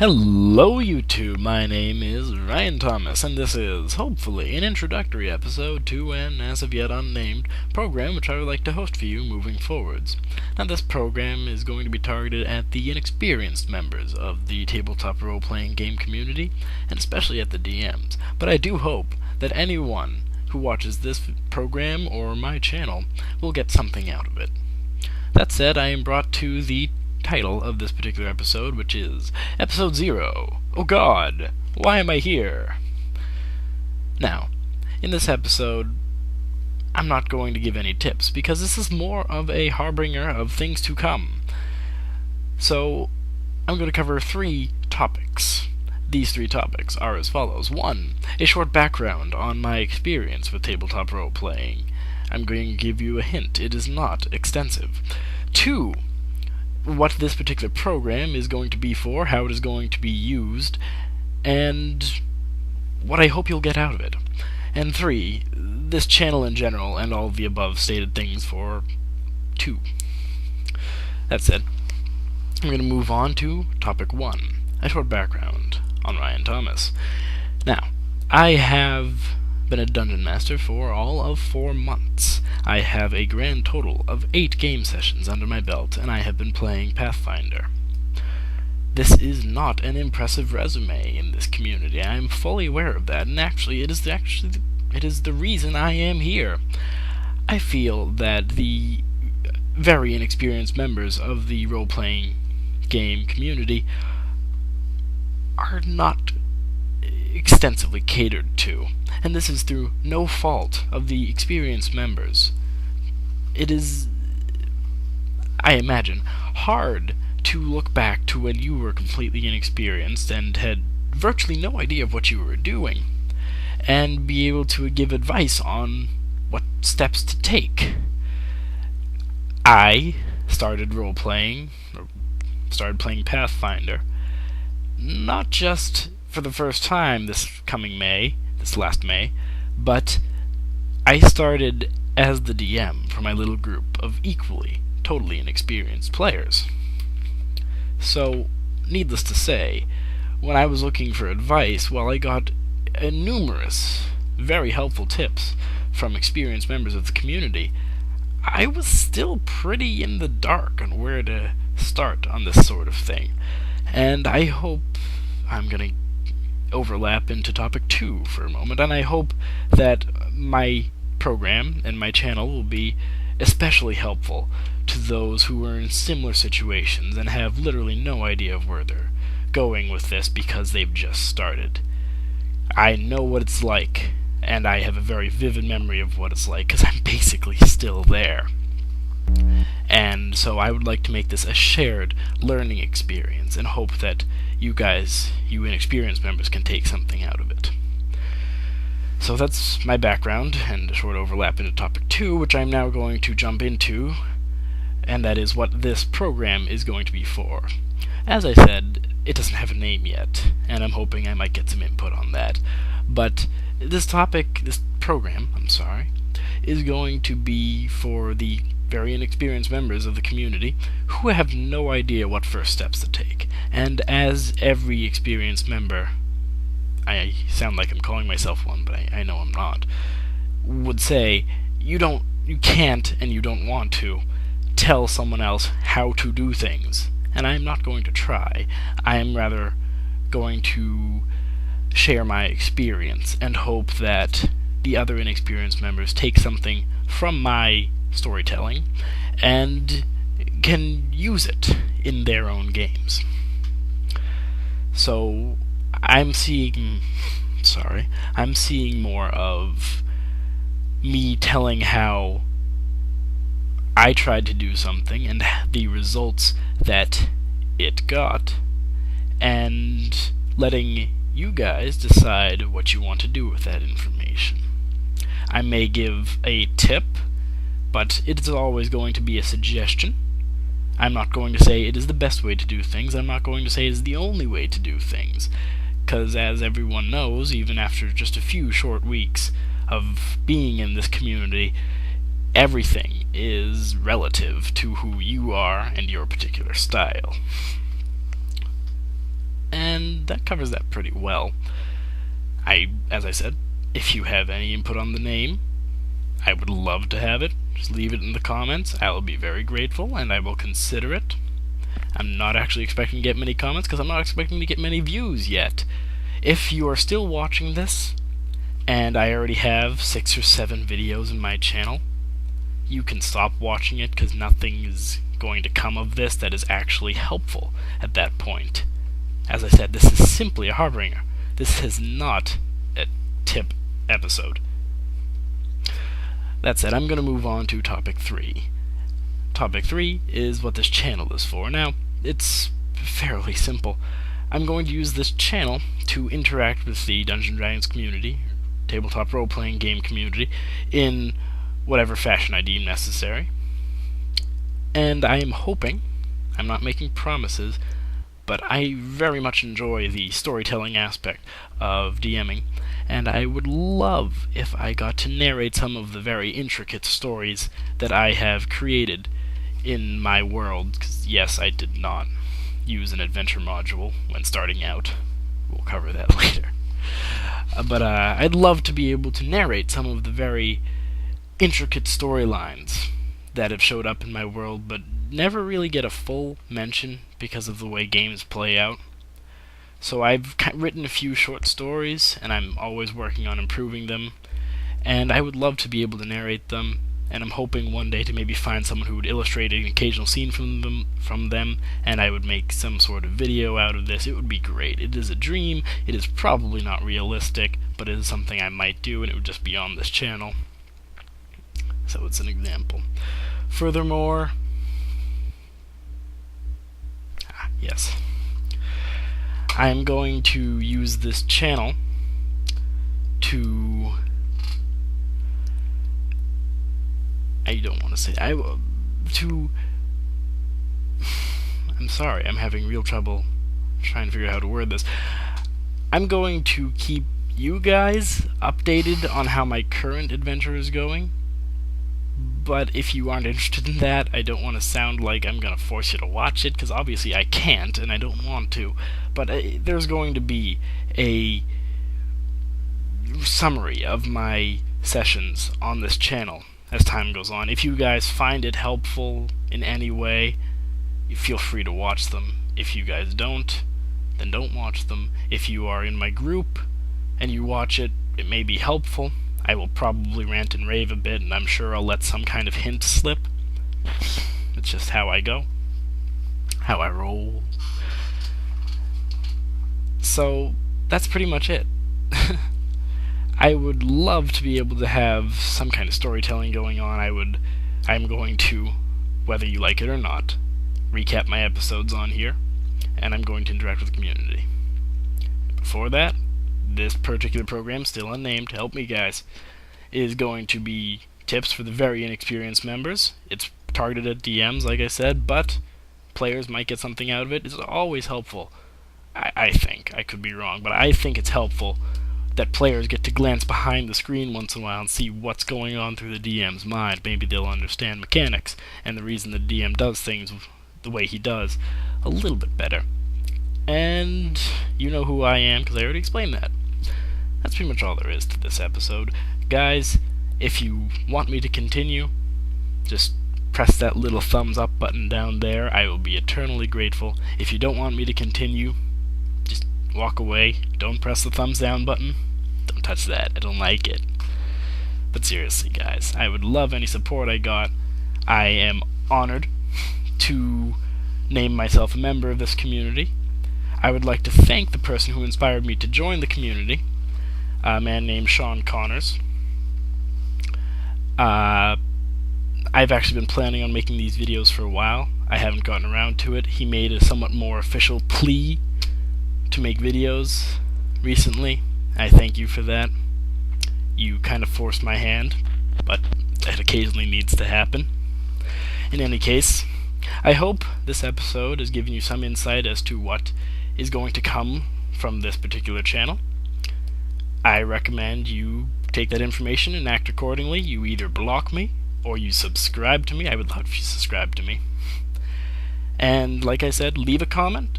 Hello YouTube, my name is Ryan Thomas, and this is, hopefully, an introductory episode to an as-of-yet unnamed program which I would like to host for you moving forwards. Now this program is going to be targeted at the inexperienced members of the tabletop role-playing game community, and especially at the DMs, but I do hope that anyone who watches this program or my channel will get something out of it. That said, I am brought to the title of this particular episode, which is Episode 0. Oh God, why am I here? Now, in this episode, I'm not going to give any tips, because this is more of a harbinger of things to come. So, I'm going to cover 3 topics. These 3 topics are as follows. 1. A short background on my experience with tabletop role-playing. I'm going to give you a hint. It is not extensive. 2. What this particular program is going to be for, how it is going to be used, and what I hope you'll get out of it. And 3, this channel in general, and all the above stated things for 2. That said, I'm going to move on to topic 1, a short background on Ryan Thomas. Now, I have been a dungeon master for all of 4 months. I have a grand total of 8 game sessions under my belt, and I have been playing Pathfinder. This is not an impressive resume in this community. I am fully aware of that, and actually it is the reason I am here. I feel that the very inexperienced members of the role-playing game community are not extensively catered to, and this is through no fault of the experienced members. It is, I imagine, hard to look back to when you were completely inexperienced and had virtually no idea of what you were doing, and be able to give advice on what steps to take. I started role-playing, or started playing Pathfinder, not just for the first time this last May, but I started as the DM for my little group of equally, totally inexperienced players. So, needless to say, when I was looking for advice, while I got numerous, very helpful tips from experienced members of the community, I was still pretty in the dark on where to start on this sort of thing. And I hope I'm going to overlap into topic 2 for a moment, and I hope that my program and my channel will be especially helpful to those who are in similar situations and have literally no idea of where they're going with this because they've just started. I know what it's like, and I have a very vivid memory of what it's like because I'm basically still there. And so I would like to make this a shared learning experience and hope that you guys, you inexperienced members, can take something out of it. So that's my background and a short overlap into topic 2, which I'm now going to jump into, and that is what this program is going to be for. As I said, it doesn't have a name yet, and I'm hoping I might get some input on that. But this program, is going to be for the very inexperienced members of the community who have no idea what first steps to take. And as every experienced member, I sound like I'm calling myself one, but I know I'm not, would say, you can't and you don't want to tell someone else how to do things. And I'm not going to try. I am rather going to share my experience and hope that the other inexperienced members take something from my storytelling and can use it in their own games. So I'm seeing more of me telling how I tried to do something and the results that it got, and letting you guys decide what you want to do with that information. I may give a tip, but it is always going to be a suggestion. I'm not going to say it is the best way to do things. I'm not going to say it is the only way to do things. Because as everyone knows, even after just a few short weeks of being in this community, everything is relative to who you are and your particular style. And and that covers that pretty well. As I said, if you have any input on the name, I would love to have it. Just leave it in the comments. I will be very grateful, and I will consider it. I'm not actually expecting to get many comments, because I'm not expecting to get many views yet. If you are still watching this, and I already have 6 or 7 videos in my channel, you can stop watching it, because nothing is going to come of this that is actually helpful at that point. As I said, this is simply a harbinger. This is not a tip episode. That said, I'm going to move on to topic 3. Topic 3 is what this channel is for. Now, it's fairly simple. I'm going to use this channel to interact with the Dungeons & Dragons community, tabletop role-playing game community, in whatever fashion I deem necessary. And I am hoping, I'm not making promises, but I very much enjoy the storytelling aspect of DMing, and I would love if I got to narrate some of the very intricate stories that I have created in my world, because yes, I did not use an adventure module when starting out. We'll cover that later. But I'd love to be able to narrate some of the very intricate storylines that have showed up in my world, but never really get a full mention because of the way games play out. So I've written a few short stories, and I'm always working on improving them, and I would love to be able to narrate them, and I'm hoping one day to maybe find someone who would illustrate an occasional scene from them, and I would make some sort of video out of this. It would be great. It is a dream. It is probably not realistic, but it is something I might do, and it would just be on this channel. So it's an example. Furthermore, yes, I'm going to use this channel to, I'm sorry, I'm having real trouble trying to figure out how to word this. I'm going to keep you guys updated on how my current adventure is going. But if you aren't interested in that, I don't want to sound like I'm going to force you to watch it, because obviously I can't, and I don't want to. But there's going to be a summary of my sessions on this channel as time goes on. If you guys find it helpful in any way, you feel free to watch them. If you guys don't, then don't watch them. If you are in my group and you watch it, it may be helpful. I will probably rant and rave a bit, and I'm sure I'll let some kind of hint slip. It's just how I go. How I roll. So, that's pretty much it. I would love to be able to have some kind of storytelling going on. I'm going to, whether you like it or not, recap my episodes on here, and I'm going to interact with the community. Before that, this particular program, still unnamed, help me guys, is going to be tips for the very inexperienced members. It's targeted at DMs, like I said, but players might get something out of it. It's always helpful. I think. I could be wrong, but I think it's helpful that players get to glance behind the screen once in a while and see what's going on through the DM's mind. Maybe they'll understand mechanics and the reason the DM does things the way he does a little bit better. And you know who I am, because I already explained that. That's pretty much all there is to this episode. Guys, if you want me to continue, just press that little thumbs up button down there. I will be eternally grateful. If you don't want me to continue, just walk away. Don't press the thumbs down button. Don't touch that. I don't like it. But seriously, guys, I would love any support I got. I am honored to name myself a member of this community. I would like to thank the person who inspired me to join the community, a man named Sean Connors. I've actually been planning on making these videos for a while. I haven't gotten around to it. He made a somewhat more official plea to make videos recently. I thank you for that. You kind of forced my hand, but that occasionally needs to happen. In any case, I hope this episode has given you some insight as to what is going to come from this particular channel. I recommend you take that information and act accordingly. You either block me or you subscribe to me. I would love if you subscribe to me. And like I said, leave a comment,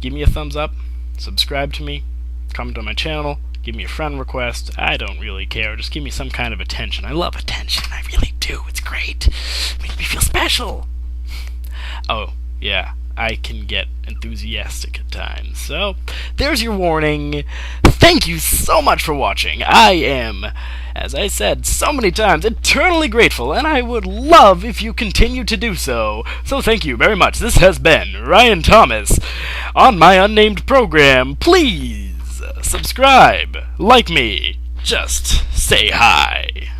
give me a thumbs up, subscribe to me, comment on my channel, give me a friend request. I don't really care. Just give me some kind of attention. I love attention. I really do. It's great. It makes me feel special. Oh, yeah. I can get enthusiastic at times. So, there's your warning. Thank you so much for watching. I am, as I said so many times, eternally grateful, and I would love if you continue to do so. So thank you very much. This has been Ryan Thomas on my unnamed program. Please subscribe, like me, just say hi.